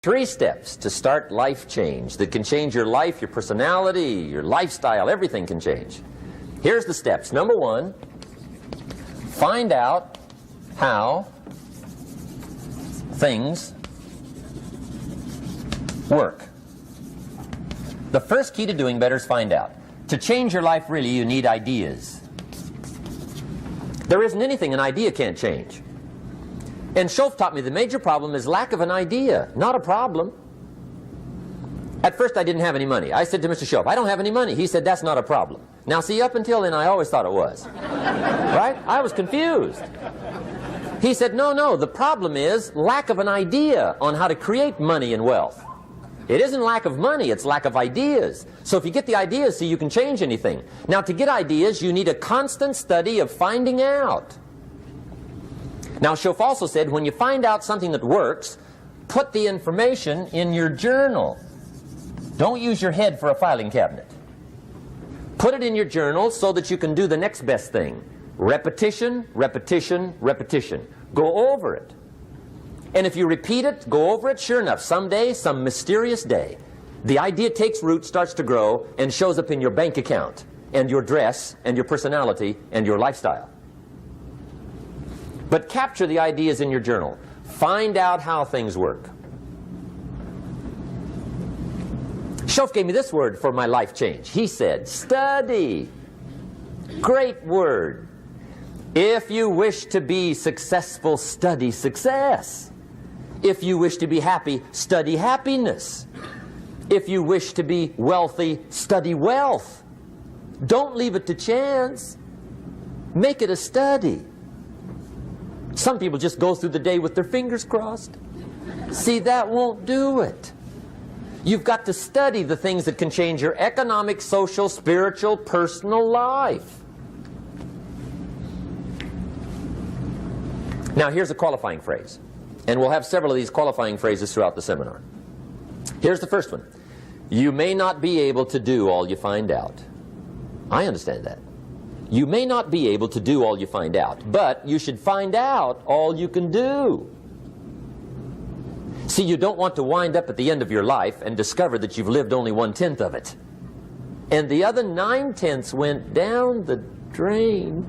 3 steps to start life change that can change your life, your personality, your lifestyle, everything can change. Here's the steps. Number 1, find out how things work. The first key to doing better is find out. To change your life, really, you need ideas. There isn't anything an idea can't change. And Schoaf taught me the major problem is lack of an idea, not a problem. At first I didn't have any money. I said to Mr. Schoaf, I don't have any money. He said, that's not a problem. Now see, up until then I always thought it was. Right? I was confused. He said, no, the problem is lack of an idea on how to create money and wealth. It isn't lack of money, it's lack of ideas. So if you get the ideas, see, you can change anything. Now to get ideas, you need a constant study of finding out. Now, Schoaf also said, when you find out something that works, put the information in your journal. Don't use your head for a filing cabinet. Put it in your journal so that you can do the next best thing. Repetition, repetition, repetition. Go over it. And if you repeat it, go over it, sure enough, someday, some mysterious day, the idea takes root, starts to grow, and shows up in your bank account, and your dress, and your personality, and your lifestyle. But capture the ideas in your journal. Find out how things work. Schoaf gave me this word for my life change. He said, study. Great word. If you wish to be successful, study success. If you wish to be happy, study happiness. If you wish to be wealthy, study wealth. Don't leave it to chance. Make it a study. Some people just go through the day with their fingers crossed. See, that won't do it. You've got to study the things that can change your economic, social, spiritual, personal life. Now, here's a qualifying phrase. And we'll have several of these qualifying phrases throughout the seminar. Here's the first one. You may not be able to do all you find out. I understand that. You may not be able to do all you find out, but you should find out all you can do. See, you don't want to wind up at the end of your life and discover that you've lived only 1/10 of it. And the other 9/10 went down the drain.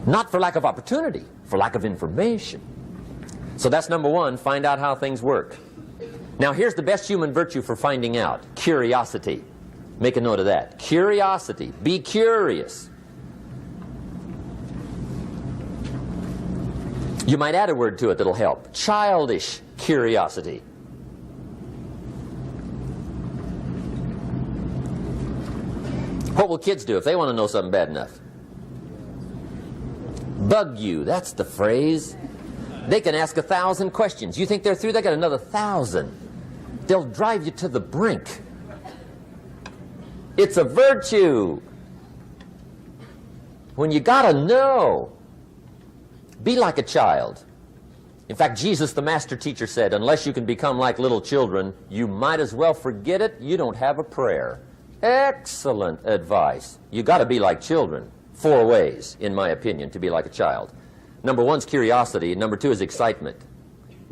Not for lack of opportunity, for lack of information. So that's number 1, find out how things work. Now here's the best human virtue for finding out, curiosity. Make a note of that. Curiosity. Be curious. You might add a word to it that'll help. Childish curiosity. What will kids do if they want to know something bad enough? Bug you. That's the phrase. They can ask 1,000 questions. You think they're through? They got another 1,000. They'll drive you to the brink. It's a virtue. When you gotta know, be like a child. In fact, Jesus, the master teacher, said, unless you can become like little children, you might as well forget it. You don't have a prayer. Excellent advice. You got to be like children. 4 ways, in my opinion, to be like a child. Number 1 is curiosity. Number 2 is excitement.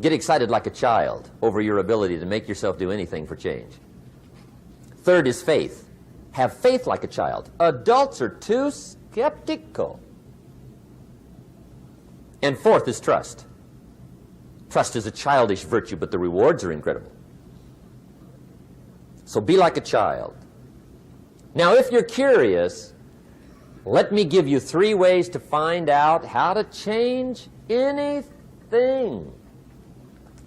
Get excited like a child over your ability to make yourself do anything for change. 3rd is faith. Have faith like a child. Adults are too skeptical. And 4th is trust. Trust is a childish virtue, but the rewards are incredible. So be like a child. Now, if you're curious, let me give you 3 ways to find out how to change anything.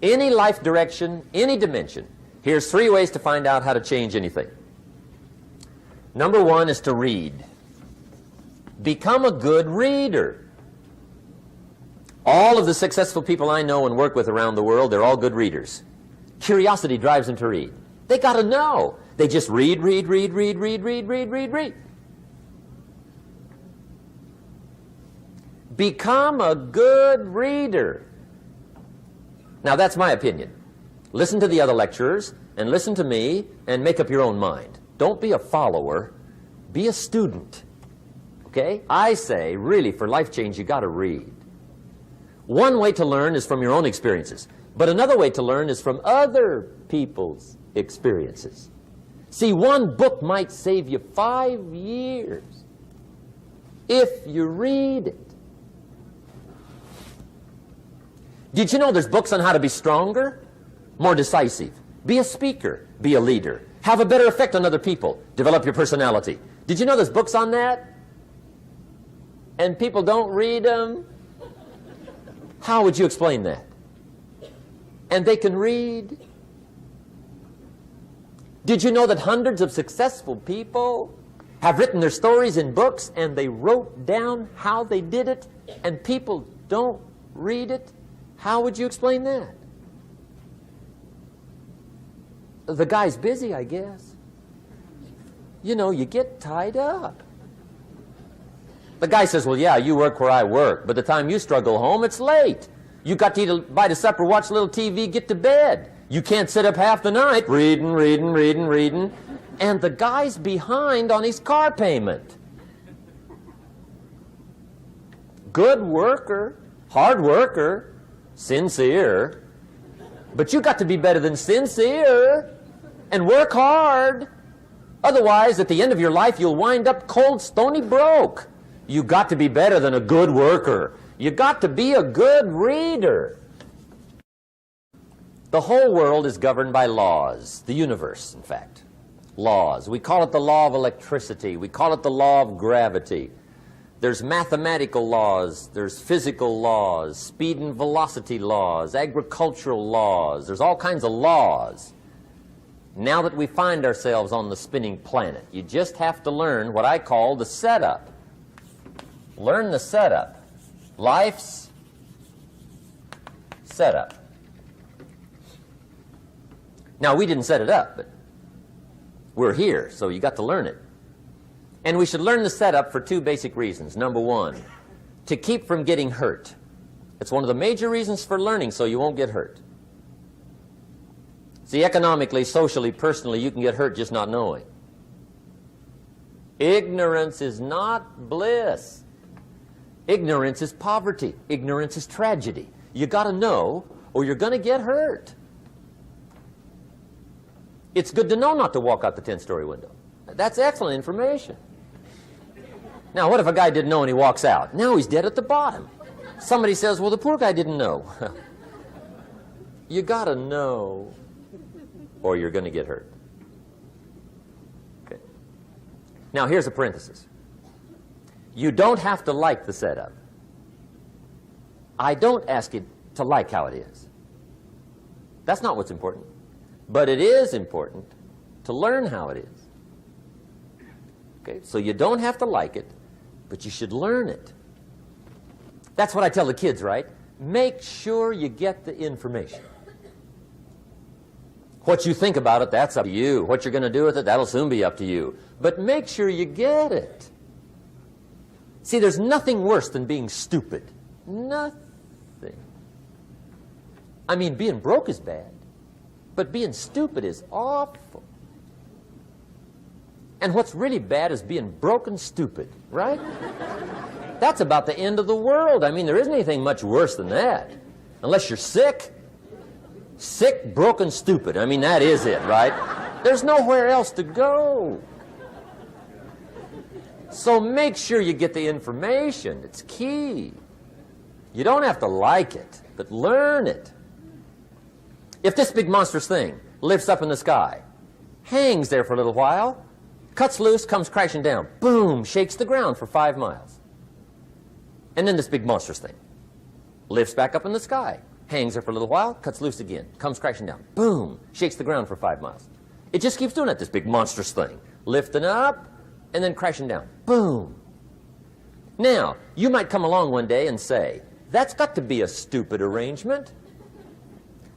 Any life direction, any dimension. Here's 3 ways to find out how to change anything. Number 1 is to read. Become a good reader. All of the successful people I know and work with around the world, they're all good readers. Curiosity drives them to read. They got to know. They just read. Become a good reader. Now, that's my opinion. Listen to the other lecturers, and listen to me, and make up your own mind. Don't be a follower. Be a student. Okay? I say, really, for life change, you got to read. One way to learn is from your own experiences. But another way to learn is from other people's experiences. See, one book might save you 5 years if you read it. Did you know there's books on how to be stronger, more decisive, be a speaker, be a leader, have a better effect on other people, develop your personality? Did you know there's books on that? And people don't read them? How would you explain that? And they can read. Did you know that hundreds of successful people have written their stories in books and they wrote down how they did it and people don't read it? How would you explain that? The guy's busy, I guess. You know, you get tied up. The guy says, well, yeah, you work where I work, but the time you struggle home, it's late. You got to eat a bite of supper, watch a little TV, get to bed. You can't sit up half the night reading. And the guy's behind on his car payment. Good worker, hard worker, sincere. But you got to be better than sincere and work hard. Otherwise, at the end of your life, you'll wind up cold, stony broke. You got to be better than a good worker. You got to be a good reader. The whole world is governed by laws. The universe, in fact. Laws. We call it the law of electricity. We call it the law of gravity. There's mathematical laws. There's physical laws, speed and velocity laws, agricultural laws. There's all kinds of laws. Now that we find ourselves on the spinning planet, you just have to learn what I call the setup. Learn the setup. Life's setup. Now, we didn't set it up, but we're here, so you got to learn it. And we should learn the setup for 2 basic reasons. Number 1, to keep from getting hurt. It's one of the major reasons for learning, so you won't get hurt. See, economically, socially, personally, you can get hurt just not knowing. Ignorance is not bliss. Ignorance is poverty. Ignorance is tragedy. You got to know, or you're going to get hurt. It's good to know not to walk out the 10-story window. That's excellent information. Now, what if a guy didn't know and he walks out? Now he's dead at the bottom. Somebody says, well, the poor guy didn't know. You got to know, or you're going to get hurt. Okay. Now, here's a parenthesis. You don't have to like the setup. I don't ask you to like how it is. That's not what's important. But it is important to learn how it is. Okay, so you don't have to like it, but you should learn it. That's what I tell the kids, right? Make sure you get the information. What you think about it, that's up to you. What you're going to do with it, that'll soon be up to you. But make sure you get it. See, there's nothing worse than being stupid. Nothing. I mean, being broke is bad, but being stupid is awful. And what's really bad is being broke and stupid, right? That's about the end of the world. I mean, there isn't anything much worse than that. Unless you're sick. Sick, broken, stupid. I mean, that is it, right? There's nowhere else to go. So make sure you get the information. It's key. You don't have to like it, but learn it. If this big monstrous thing lifts up in the sky, hangs there for a little while, cuts loose, comes crashing down, boom, shakes the ground for 5 miles. And then this big monstrous thing lifts back up in the sky, hangs there for a little while, cuts loose again, comes crashing down, boom, shakes the ground for 5 miles. It just keeps doing it, this big monstrous thing, lifting up and then crashing down, boom. Now, you might come along one day and say, that's got to be a stupid arrangement,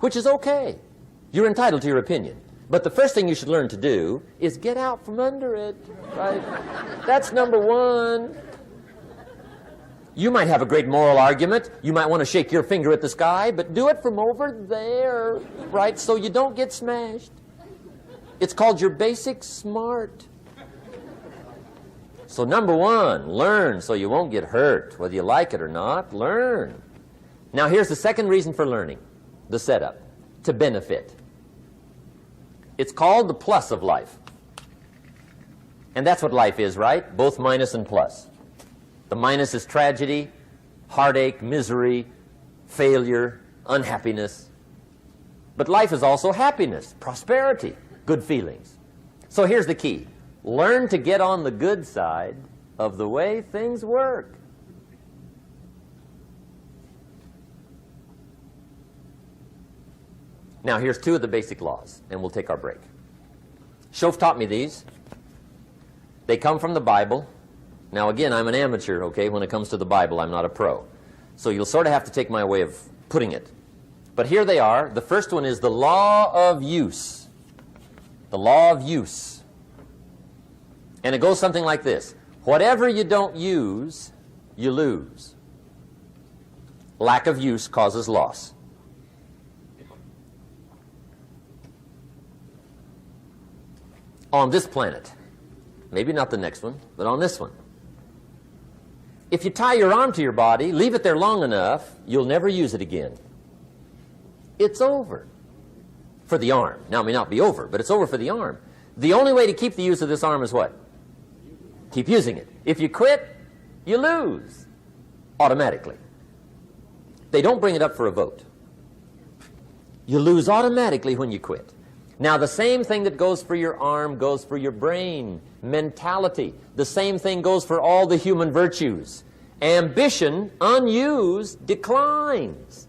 which is okay. You're entitled to your opinion. But the first thing you should learn to do is get out from under it, right? That's number 1. You might have a great moral argument. You might want to shake your finger at the sky, but do it from over there, right, so you don't get smashed. It's called your basic smart. So number 1, learn so you won't get hurt. Whether you like it or not, learn. Now here's the second reason for learning. the setup, to benefit. It's called the plus of life. And that's what life is, right? Both minus and plus. The minus is tragedy, heartache, misery, failure, unhappiness. But life is also happiness, prosperity, good feelings. So here's the key. Learn to get on the good side of the way things work. Now here's two of the basic laws, and we'll take our break. Schoaf taught me these. They come from the Bible. Now again, I'm an amateur, okay, when it comes to the Bible. I'm not a pro. So you'll sort of have to take my way of putting it. But here they are. The first one is the law of use. The law of use. And it goes something like this. Whatever you don't use, you lose. Lack of use causes loss. On this planet, maybe not the next one, but on this one, if you tie your arm to your body, leave it there long enough, you'll never use it again. It's over for the arm. Now, it may not be over, but it's over for the arm. The only way to keep the use of this arm is what? Keep using it. If you quit, you lose automatically. They don't bring it up for a vote. You lose automatically when you quit. Now, the same thing that goes for your arm goes for your brain, mentality. The same thing goes for all the human virtues. Ambition, unused, declines.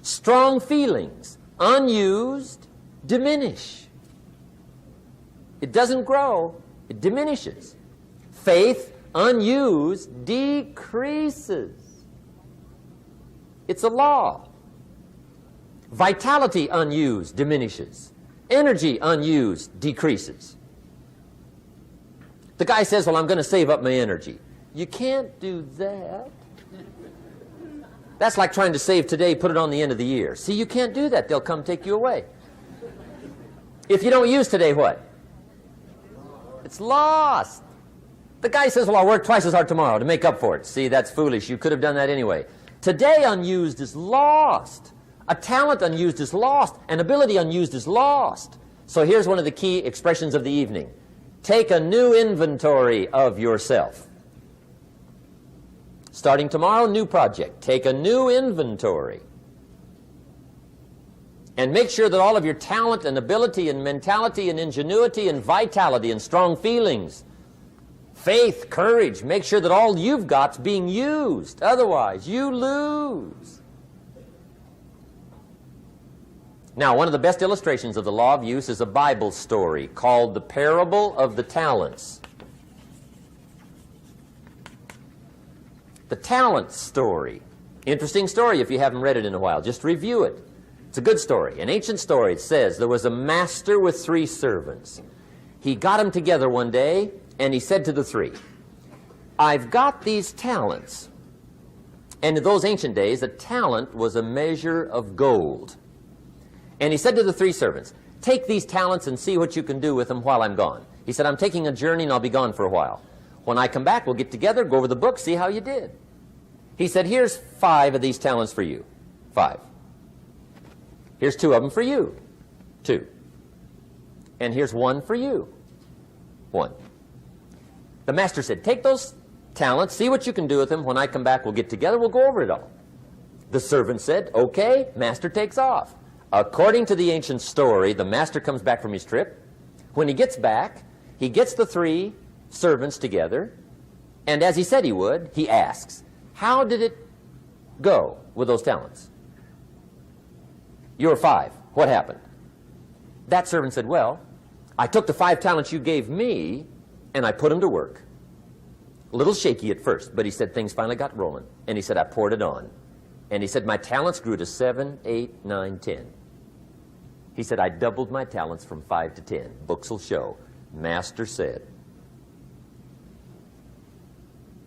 Strong feelings, unused, diminish. It doesn't grow, it diminishes. Faith, unused, decreases. It's a law. Vitality, unused, diminishes. Energy, unused, decreases. The guy says, well, I'm going to save up my energy. You can't do that. That's like trying to save today, put it on the end of the year. See, you can't do that. They'll come take you away. If you don't use today, what? It's lost. The guy says, well, I'll work twice as hard tomorrow to make up for it. See, that's foolish. You could have done that anyway. Today unused is lost. A talent unused is lost. An ability unused is lost. So here's one of the key expressions of the evening. Take a new inventory of yourself. Starting tomorrow, new project. Take a new inventory. And make sure that all of your talent and ability and mentality and ingenuity and vitality and strong feelings, faith, courage, make sure that all you've got's being used. Otherwise, you lose. Now, one of the best illustrations of the law of use is a Bible story called the Parable of the Talents. The talent story. Interesting story if you haven't read it in a while. Just review it. It's a good story. An ancient story. It says there was a master with 3 servants. He got them together one day and he said to the 3, I've got these talents. And in those ancient days, a talent was a measure of gold. And he said to the 3 servants, take these talents and see what you can do with them while I'm gone. He said, I'm taking a journey and I'll be gone for a while. When I come back, we'll get together, go over the book, see how you did. He said, here's 5 of these talents for you. 5. Here's 2 of them for you. 2. And here's 1 for you. 1. The master said, take those talents, see what you can do with them. When I come back, we'll get together, we'll go over it all. The servant said, okay, master takes off. According to the ancient story, the master comes back from his trip. When he gets back, he gets the 3 servants together, and as he said he would, he asks, how did it go with those talents? You were 5. What happened? That servant said, well, I took the 5 talents you gave me, and I put them to work. A little shaky at first, but he said things finally got rolling. And he said, I poured it on. And he said, my talents grew to 7, 8, 9, 10. He said, I doubled my talents from 5 to 10. Books will show. Master said,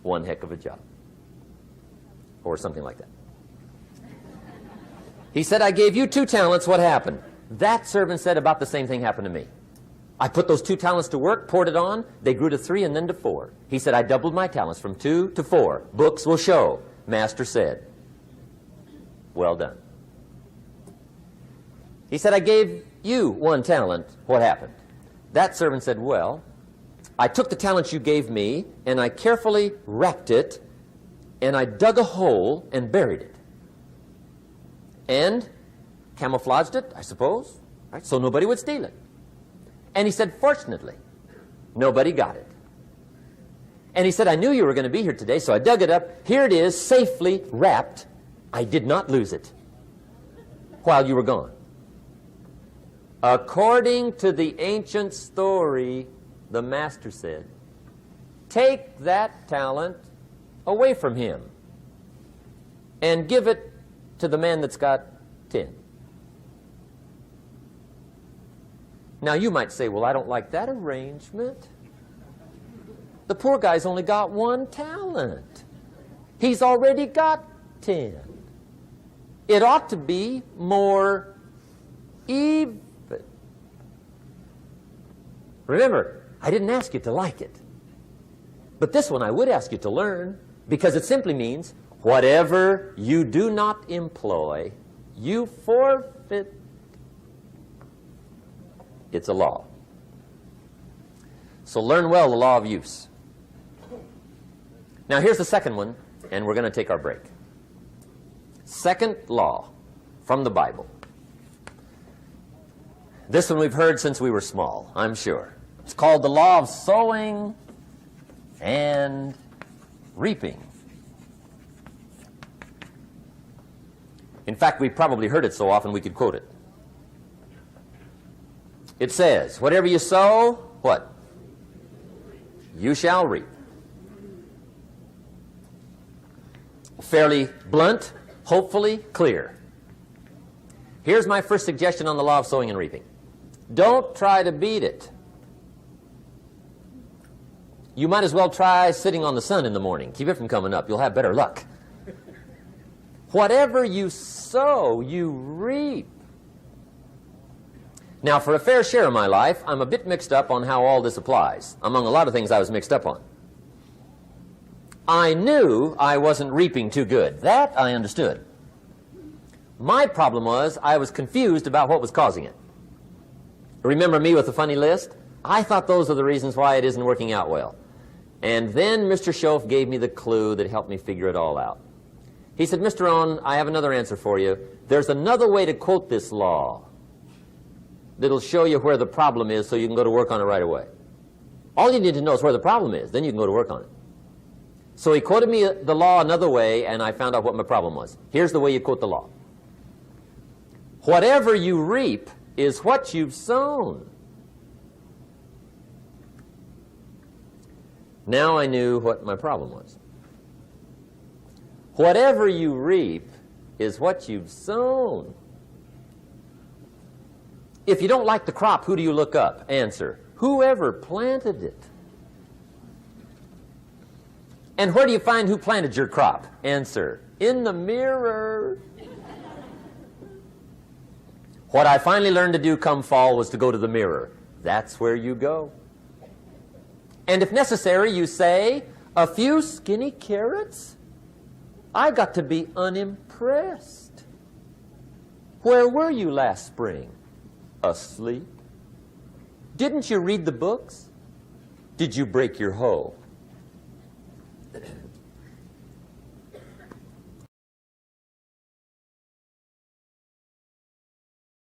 one heck of a job. Or something like that. He said, I gave you 2 talents. What happened? That servant said, about the same thing happened to me. I put those 2 talents to work, poured it on. They grew to 3 and then to 4. He said, I doubled my talents from 2 to 4. Books will show. Master said. Well done. He said, I gave you one talent. What happened? That servant said, well, I took the talent you gave me, and I carefully wrapped it, and I dug a hole and buried it. And camouflaged it, I suppose, right? So nobody would steal it. And he said, fortunately, nobody got it. And he said, I knew you were going to be here today, so I dug it up. Here it is, safely wrapped. I did not lose it while you were gone. According to the ancient story, the master said, take that talent away from him and give it to the man that's got 10. Now you might say, well, I don't like that arrangement. The poor guy's only got one talent. He's already got 10. It ought to be more even. Remember, I didn't ask you to like it. But this one I would ask you to learn, because it simply means whatever you do not employ, you forfeit. It's a law. So learn well the law of use. Now here's the second one, and we're going to take our break. Second law from the Bible. This one we've heard since we were small, I'm sure. It's called the law of sowing and reaping. In fact, we've probably heard it so often we could quote it. It says, whatever you sow, what? You shall reap. Fairly blunt, hopefully clear. Here's my first suggestion on the law of sowing and reaping. Don't try to beat it. You might as well try sitting on the sun in the morning. Keep it from coming up. You'll have better luck. Whatever you sow, you reap. Now, for a fair share of my life, I'm a bit mixed up on how all this applies. Among a lot of things I was mixed up on. I knew I wasn't reaping too good. That I understood. My problem was I was confused about what was causing it. Remember me with the funny list? I thought those are the reasons why it isn't working out well. And then Mr. Schoaf gave me the clue that helped me figure it all out. He said, Mr. Rohn, I have another answer for you. There's another way to quote this law that'll show you where the problem is so you can go to work on it right away. All you need to know is where the problem is. Then you can go to work on it. So he quoted me the law another way, and I found out what my problem was. Here's the way you quote the law. Whatever you reap is what you've sown. Now I knew what my problem was. Whatever you reap is what you've sown. If you don't like the crop, who do you look up? Answer, whoever planted it. And where do you find who planted your crop? Answer, in the mirror. What I finally learned to do come fall was to go to the mirror. That's where you go. And if necessary, you say, a few skinny carrots? I got to be unimpressed. Where were you last spring? Asleep. Didn't you read the books? Did you break your hoe?